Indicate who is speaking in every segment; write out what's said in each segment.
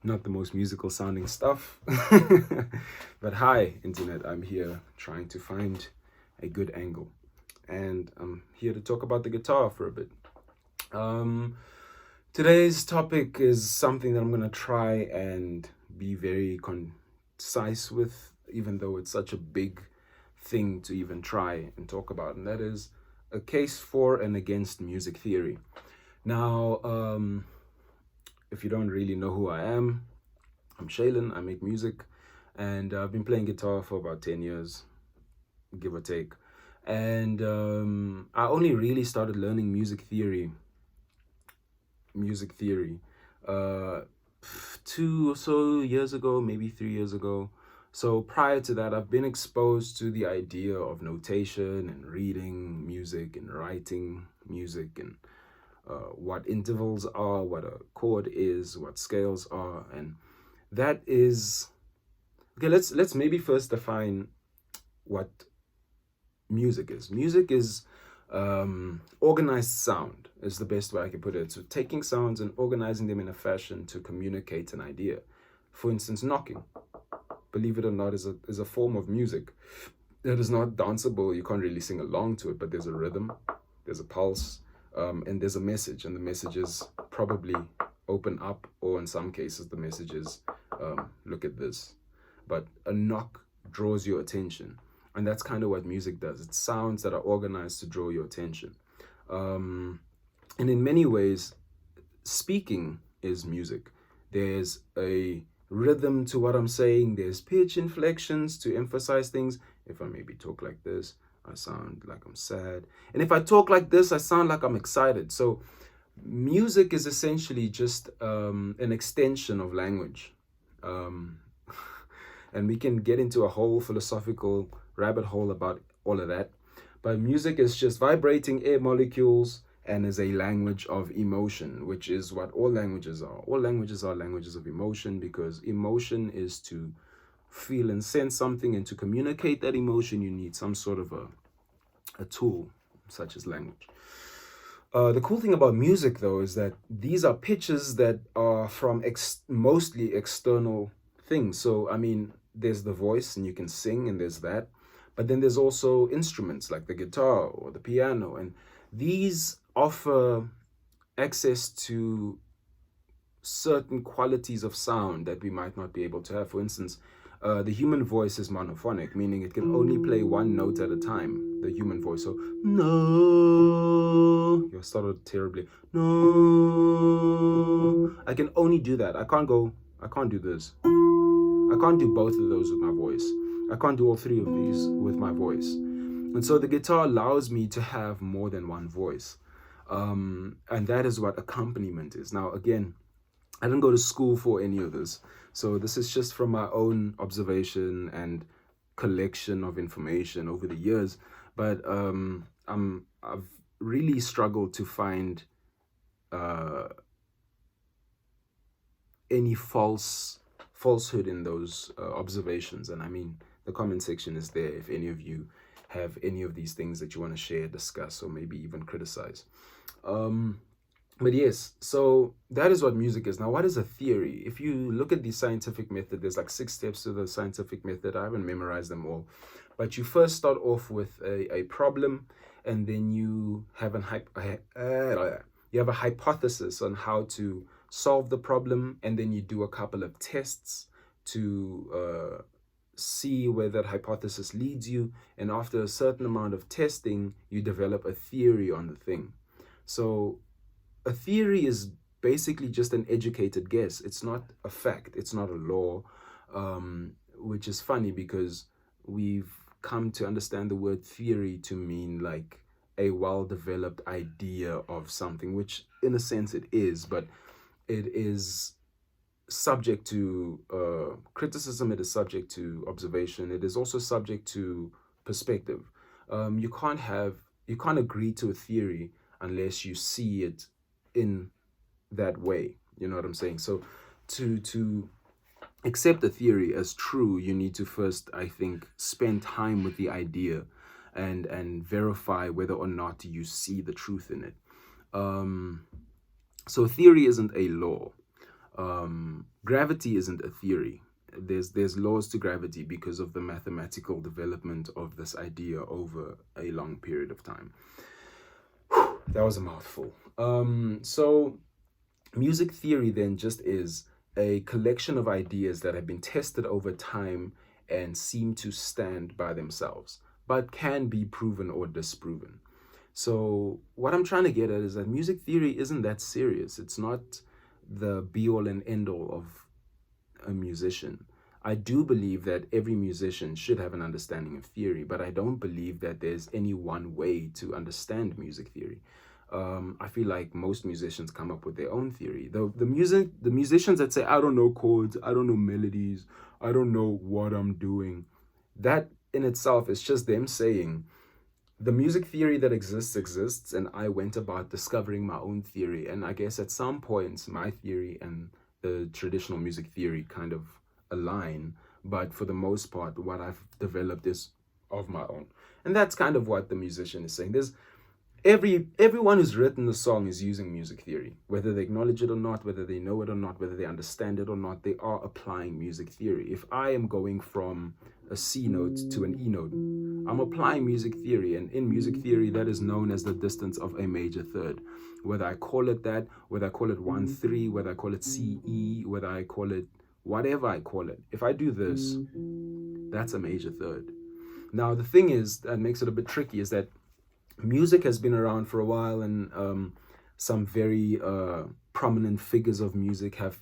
Speaker 1: Not the most musical sounding stuff. But hi, internet, I'm here trying to find a good angle. And I'm here to talk about the guitar for a bit. Um, Today's topic is something that I'm going to try and be very concise with, even though it's such a big thing to even try and talk about. And that is a case for and against music theory. Now, if you don't really know who I am, I'm Shaylin. I make music, and I've been playing guitar for about 10 years, give or take. And I only really started learning music theory, uh, 2 or so years ago, maybe 3 years ago. So prior to that, I've been exposed to the idea of notation and reading music and writing music and what intervals are, what a chord is, what scales are, and that is okay. Let's maybe first define what music is. Music is organized sound is the best way I can put it. So taking sounds and organizing them in a fashion to communicate an idea. For instance, knocking, believe it or not, is a form of music that is not danceable. You can't really sing along to it, but there's a rhythm, there's a pulse, and there's a message. And the message is probably open up, or in some cases, the message is look at this. But a knock draws your attention. And that's kind of what music does. It's sounds that are organized to draw your attention. And in many ways, speaking is music. There's a rhythm to what I'm saying. There's pitch inflections to emphasize things. If I maybe talk like this, I sound like I'm sad. And if I talk like this, I sound like I'm excited. So music is essentially just an extension of language. Um, and we can get into a whole philosophical rabbit hole about all of that. But music is just vibrating air molecules and is a language of emotion, which is what all languages are. All languages are languages of emotion, because emotion is to feel and sense something, and to communicate that emotion, you need some sort of a tool, such as language. The cool thing about music, though, is that these are pitches that are from mostly external things. So, I mean, there's the voice, and you can sing, and there's that. But then there's also instruments like the guitar or the piano, and these offer access to certain qualities of sound that we might not be able to have. For instance, the human voice is monophonic, meaning it can only play one note at a time, the human voice. So, no, you started terribly. No, I can only do that. I can't do this. I can't do both of those with my voice. I can't do all three of these with my voice. And so the guitar allows me to have more than one voice. And that is what accompaniment is. Now, again, I didn't go to school for any of this. So this is just from my own observation and collection of information over the years. But I've really struggled to find any falsehood in those observations. And I mean, the comment section is there if any of you have any of these things that you want to share, discuss, or maybe even criticize. But yes, so that is what music is. Now, what is a theory? If you look at the scientific method, there's like 6 steps to the scientific method. I haven't memorized them all. But you first start off with a problem, and then you have you have a hypothesis on how to solve the problem, and then you do a couple of tests to see where that hypothesis leads you. And after a certain amount of testing, you develop a theory on the thing. So a theory is basically just an educated guess. It's not a fact. It's not a law, which is funny because we've come to understand the word theory to mean like a well-developed idea of something, which in a sense it is, but it is subject to criticism. It is subject to observation. It is also subject to perspective. You can't agree to a theory unless you see it in that way. You know what I'm saying? So to accept a theory as true, you need to first, I think, spend time with the idea and verify whether or not you see the truth in it. So theory isn't a law. Gravity isn't a theory. There's laws to gravity because of the mathematical development of this idea over a long period of time. That was a mouthful. So music theory then just is a collection of ideas that have been tested over time and seem to stand by themselves, but can be proven or disproven. So what I'm trying to get at is that music theory isn't that serious. It's not the be all and end all of a musician. I do believe that every musician should have an understanding of theory, but I don't believe that there's any one way to understand music theory. I feel like most musicians come up with their own theory. The musicians that say, I don't know chords, I don't know melodies, I don't know what I'm doing, that in itself is just them saying, the music theory that exists, and I went about discovering my own theory. And I guess at some points, my theory and the traditional music theory kind of align. But for the most part, what I've developed is of my own. And that's kind of what the musician is saying. There's everyone who's written the song is using music theory, whether they acknowledge it or not, whether they know it or not, whether they understand it or not. They are applying music theory. If I am going from a C note to an E note, I'm applying music theory, and in music theory that is known as the distance of a major third. Whether I call it that, whether I call it 1-3, whether I call it CE, whether I call it whatever I call it, if I do this, that's a major third. Now the thing is that makes it a bit tricky is that music has been around for a while, and some very prominent figures of music have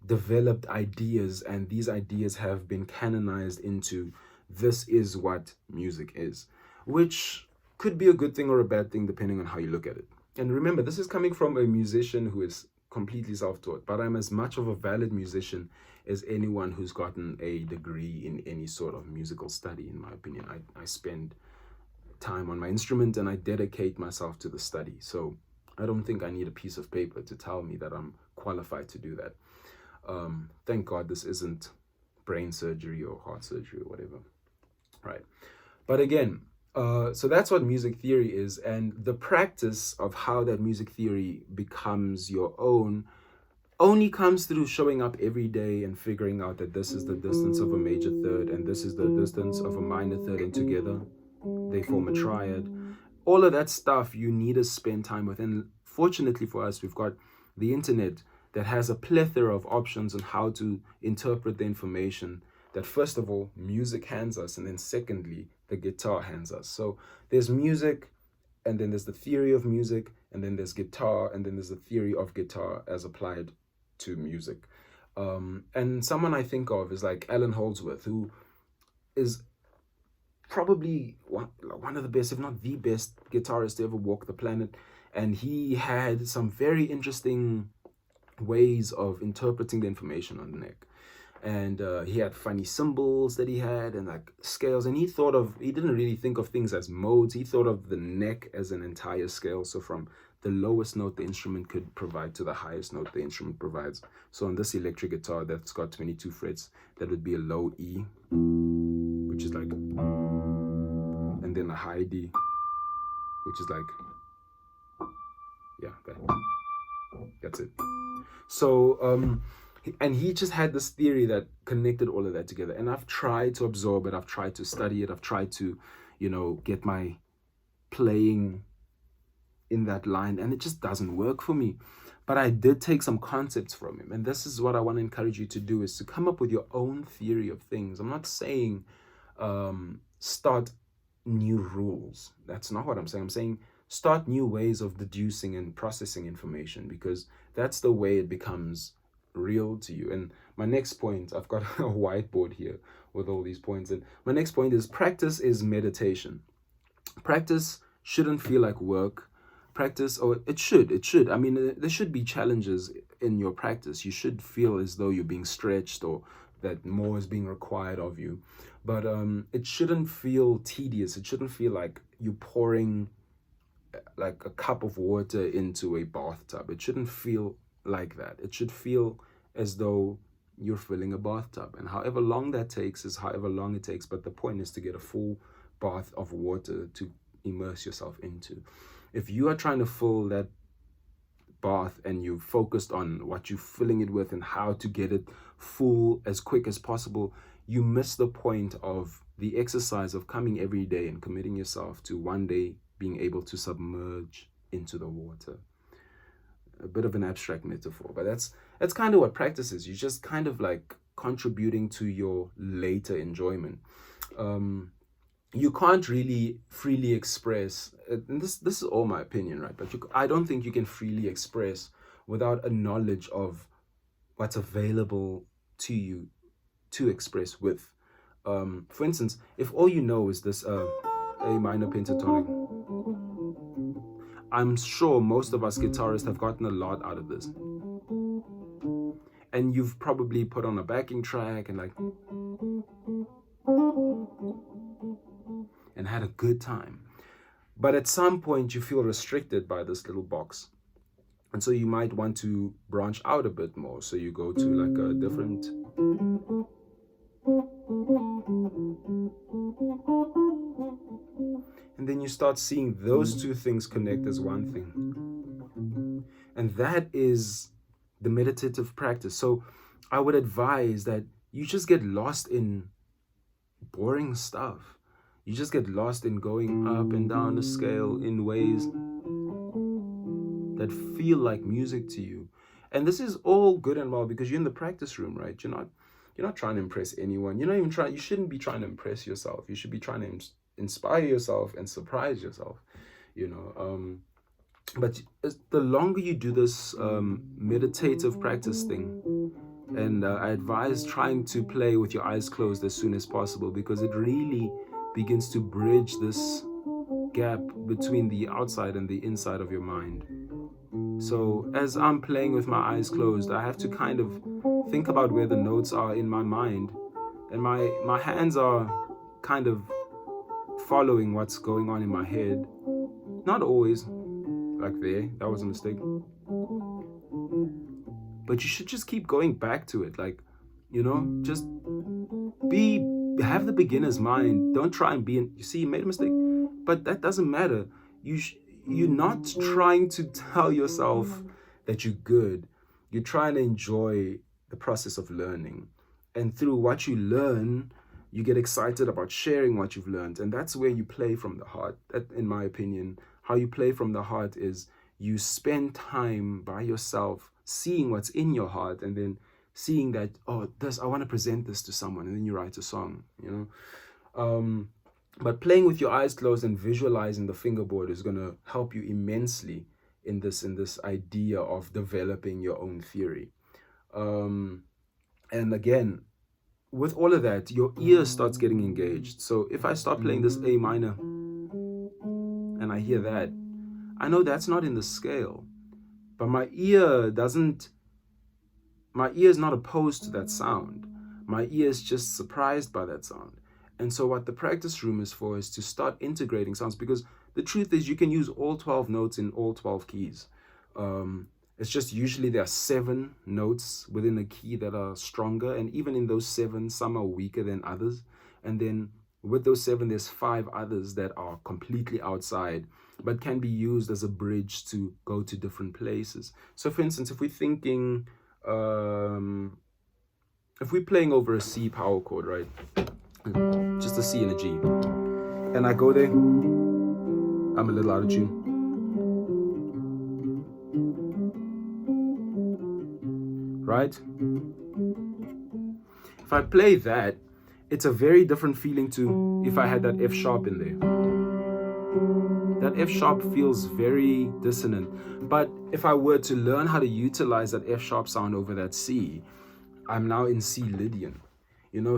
Speaker 1: developed ideas, and these ideas have been canonized into this is what music is, which could be a good thing or a bad thing depending on how you look at it. And remember, this is coming from a musician who is completely self-taught, but I'm as much of a valid musician as anyone who's gotten a degree in any sort of musical study, in my opinion. I spend time on my instrument and I dedicate myself to the study. So I don't think I need a piece of paper to tell me that I'm qualified to do that. Thank God this isn't brain surgery or heart surgery or whatever. Right. But again, so that's what music theory is. And the practice of how that music theory becomes your own only comes through showing up every day and figuring out that this is the distance of a major third and this is the distance of a minor third, and together they form a triad. All of that stuff you need to spend time with. And fortunately for us, we've got the internet that has a plethora of options on how to interpret the information that, first of all, music hands us, and then secondly, the guitar hands us. So there's music, and then there's the theory of music, and then there's guitar, and then there's the theory of guitar as applied to music. And someone I think of is like Allan Holdsworth, who is probably one of the best, if not the best, guitarist to ever walk the planet. And he had some very interesting ways of interpreting the information on the neck. And he had funny symbols that he had and like scales. And he didn't really think of things as modes. He thought of the neck as an entire scale. So from the lowest note the instrument could provide to the highest note the instrument provides. So on this electric guitar that's got 22 frets, that would be a low E, which is like, and then a high D, which is like, yeah, that's it. So, and he just had this theory that connected all of that together. And I've tried to absorb it. I've tried to study it. I've tried to, get my playing in that line, and it just doesn't work for me. But I did take some concepts from him. And this is what I want to encourage you to do, is to come up with your own theory of things. I'm not saying start new rules. That's not what I'm saying. I'm saying start new ways of deducing and processing information, because that's the way it becomes real to you. And my next point, I've got a whiteboard here with all these points, and my next point is practice is meditation. Practice shouldn't feel like work. Practice, or it should. I mean, there should be challenges in your practice. You should feel as though you're being stretched or that more is being required of you. But it shouldn't feel tedious. It shouldn't feel like you pouring like a cup of water into a bathtub. It shouldn't feel like that. It should feel as though you're filling a bathtub. And however long that takes is however long it takes. But the point is to get a full bath of water to immerse yourself into. If you are trying to fill that bath and you focused on what you're filling it with and how to get it full as quick as possible, you miss the point of the exercise of coming every day and committing yourself to one day being able to submerge into the water. A bit of an abstract metaphor, but that's kind of what practice is. You're just kind of like contributing to your later enjoyment. You can't really freely express, and this is all my opinion, right? But I don't think you can freely express without a knowledge of what's available to you to express with. For instance, if all you know is this A minor pentatonic, I'm sure most of us guitarists have gotten a lot out of this. And you've probably put on a backing track and had a good time. But at some point you feel restricted by this little box. And so you might want to branch out a bit more. So you go to like a different... And then you start seeing those two things connect as one thing. And that is the meditative practice. So I would advise that you just get lost in boring stuff. You just get lost in going up and down the scale in ways that feel like music to you. And this is all good and well because you're in the practice room, right? You're not trying to impress anyone. You shouldn't be trying to impress yourself. You should be trying to inspire yourself and surprise yourself, but the longer you do this meditative practice thing, and I advise trying to play with your eyes closed as soon as possible because it really begins to bridge this gap between the outside and the inside of your mind. So as I'm playing with my eyes closed, I have to kind of think about where the notes are in my mind, and my hands are kind of following what's going on in my head. Not always, like there, that was a mistake. But you should just keep going back to it, just have the beginner's mind. Don't try and you see, you made a mistake, but that doesn't matter. You're not trying to tell yourself that you're good. You're trying to enjoy the process of learning. And through what you learn, you get excited about sharing what you've learned. And that's where you play from the heart. That, in my opinion, how you play from the heart is you spend time by yourself, seeing what's in your heart, and then seeing that, I want to present this to someone, and then you write a song, But playing with your eyes closed and visualizing the fingerboard is going to help you immensely in this idea of developing your own theory. And again, with all of that, your ear starts getting engaged. So if I start playing this A minor and I hear that, I know that's not in the scale, but my ear is not opposed to that sound. My ear is just surprised by that sound. And so what the practice room is for is to start integrating sounds, because the truth is you can use all 12 notes in all 12 keys. It's just usually there are 7 notes within a key that are stronger. And even in those 7, some are weaker than others. And then with those 7, there's 5 others that are completely outside, but can be used as a bridge to go to different places. So for instance, if we're thinking, if we're playing over a C power chord, right? Just a C and a G. And I go there, I'm a little out of tune. Right? If I play that, it's a very different feeling to if I had that F sharp in there. That F sharp feels very dissonant. But if I were to learn how to utilize that F sharp sound over that C, I'm now in C Lydian.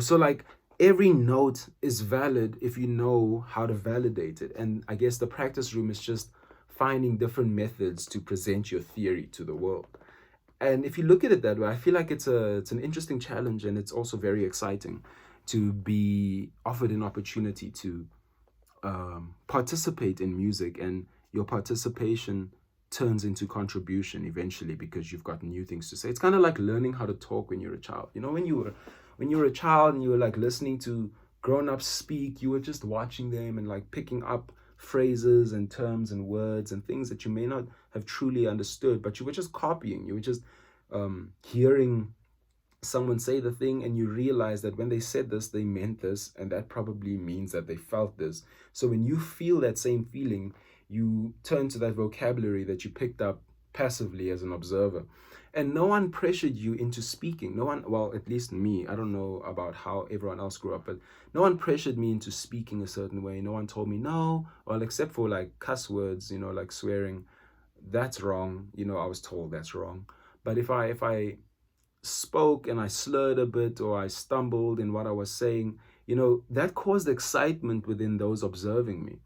Speaker 1: So like every note is valid if you know how to validate it. And I guess the practice room is just finding different methods to present your theory to the world. And if you look at it that way, I feel like it's an interesting challenge, and it's also very exciting to be offered an opportunity to participate in music, and your participation turns into contribution eventually because you've got new things to say. It's kind of like learning how to talk when you're a child. When you were a child and you were like listening to grown-ups speak, you were just watching them and like picking up phrases and terms and words and things that you may not have truly understood, but you were just copying. You were just hearing someone say the thing, and you realize that when they said this, they meant this, and that probably means that they felt this. So when you feel that same feeling, you turn to that vocabulary that you picked up passively as an observer. And no one pressured you into speaking. No one, well, at least me, I don't know about how everyone else grew up, but no one pressured me into speaking a certain way. No one told me no, well, except for like cuss words, like swearing, that's wrong. I was told that's wrong. But if I spoke and I slurred a bit or I stumbled in what I was saying, that caused excitement within those observing me.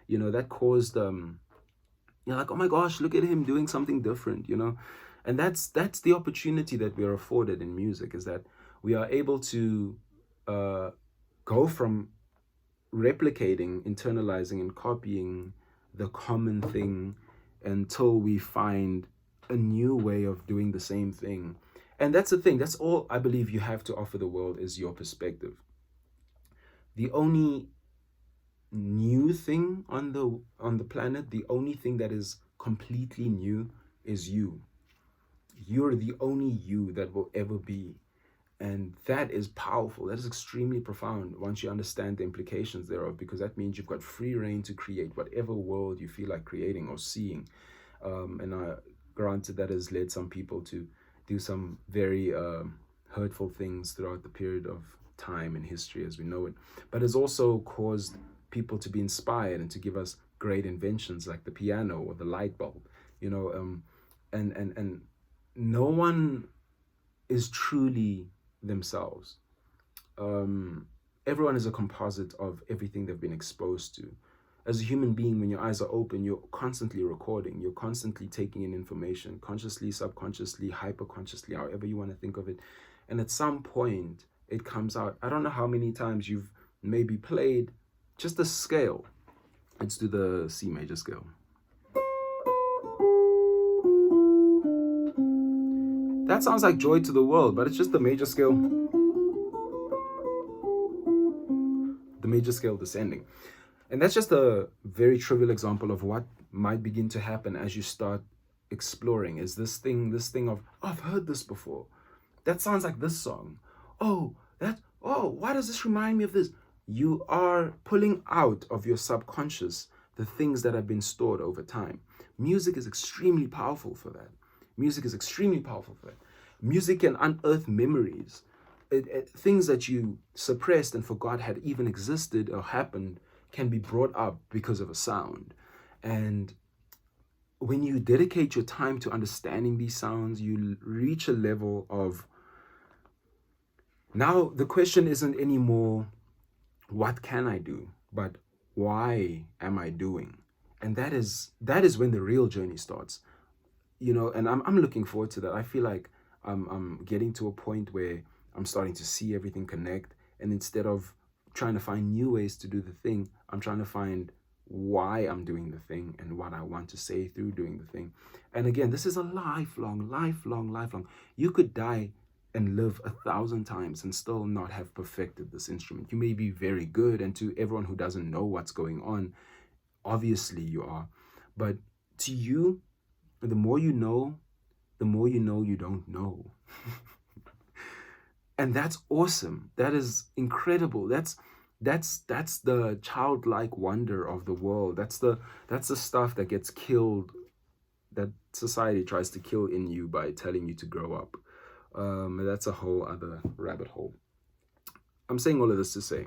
Speaker 1: That caused like, oh my gosh, look at him doing something different, and that's the opportunity that we are afforded in music, is that we are able to go from replicating, internalizing, and copying the common thing until we find a new way of doing the same thing. And that's the thing. That's all I believe you have to offer the world, is your perspective. The only new thing on the planet, the only thing that is completely new is you. You're the only you that will ever be. And that is powerful. That is extremely profound once you understand the implications thereof, because that means you've got free reign to create whatever world you feel like creating or seeing. And granted, that has led some people to do some very hurtful things throughout the period of time in history as we know it. But it's also caused people to be inspired and to give us great inventions like the piano or the light bulb. And no one is truly themselves. Everyone is a composite of everything they've been exposed to. As a human being, when your eyes are open, you're constantly recording, you're constantly taking in information, consciously, subconsciously, hyperconsciously, however you want to think of it. And at some point, it comes out. I don't know how many times you've maybe played just a scale. Let's do the C major scale. That sounds like joy to the world, but it's just the major scale. The major scale descending. And that's just a very trivial example of what might begin to happen as you start exploring. Is this thing of, oh, I've heard this before. That sounds like this song. Oh, why does this remind me of this? You are pulling out of your subconscious the things that have been stored over time. Music is extremely powerful for that. Music is extremely powerful for that. Music can unearth memories. Things that you suppressed and forgot had even existed or happened can be brought up because of a sound. And when you dedicate your time to understanding these sounds, you reach a level of, now the question isn't anymore, what can I do? But why am I doing? And that is when the real journey starts. And I'm looking forward to that. I feel like I'm getting to a point where I'm starting to see everything connect. And instead of trying to find new ways to do the thing, I'm trying to find why I'm doing the thing and what I want to say through doing the thing. And again, this is a lifelong. You could die and live 1,000 times and still not have perfected this instrument. You may be very good, and to everyone who doesn't know what's going on, obviously you are. But to you, the more you know you don't know. And that's awesome. That is incredible. That's the childlike wonder of the world. That's the stuff that gets killed, that society tries to kill in you by telling you to grow up. That's a whole other rabbit hole. I'm saying all of this to say,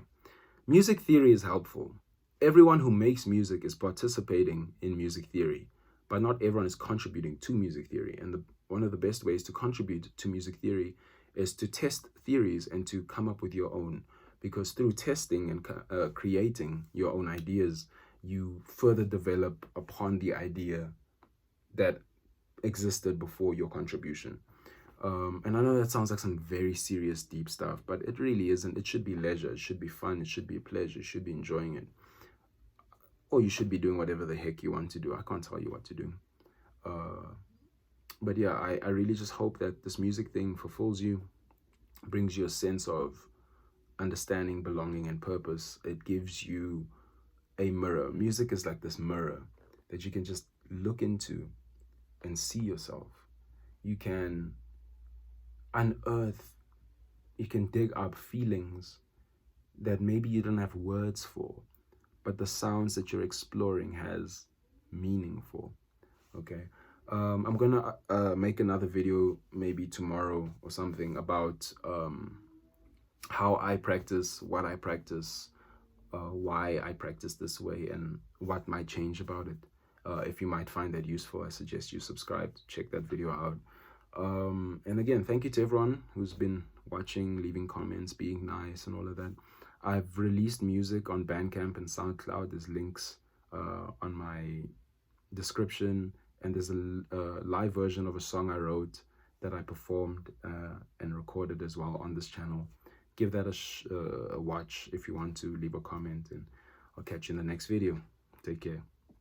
Speaker 1: music theory is helpful. Everyone who makes music is participating in music theory, but not everyone is contributing to music theory. And one of the best ways to contribute to music theory is to test theories and to come up with your own. Because through testing and creating your own ideas, you further develop upon the idea that existed before your contribution. And I know that sounds like some very serious, deep stuff, but it really isn't. It should be leisure. It should be fun. It should be a pleasure. You should be enjoying it. Or you should be doing whatever the heck you want to do. I can't tell you what to do. But yeah, I really just hope that this music thing fulfills you, brings you a sense of understanding, belonging, and purpose. It gives you a mirror. Music is like this mirror that you can just look into and see yourself. You can unearth, you can dig up feelings that maybe you don't have words for, but the sounds that you're exploring has meaning for. Okay. I'm gonna make another video maybe tomorrow or something about how I practice, what I practice, why I practice this way, and what might change about it. If you might find that useful, I suggest you subscribe, check that video out. And again, thank you to everyone who's been watching, leaving comments, being nice, and all of that. I've released music on Bandcamp and SoundCloud. There's links on my description, and there's a live version of a song I wrote that I performed and recorded as well on this channel. Give that a watch if you want to, leave a comment, and I'll catch you in the next video. Take care.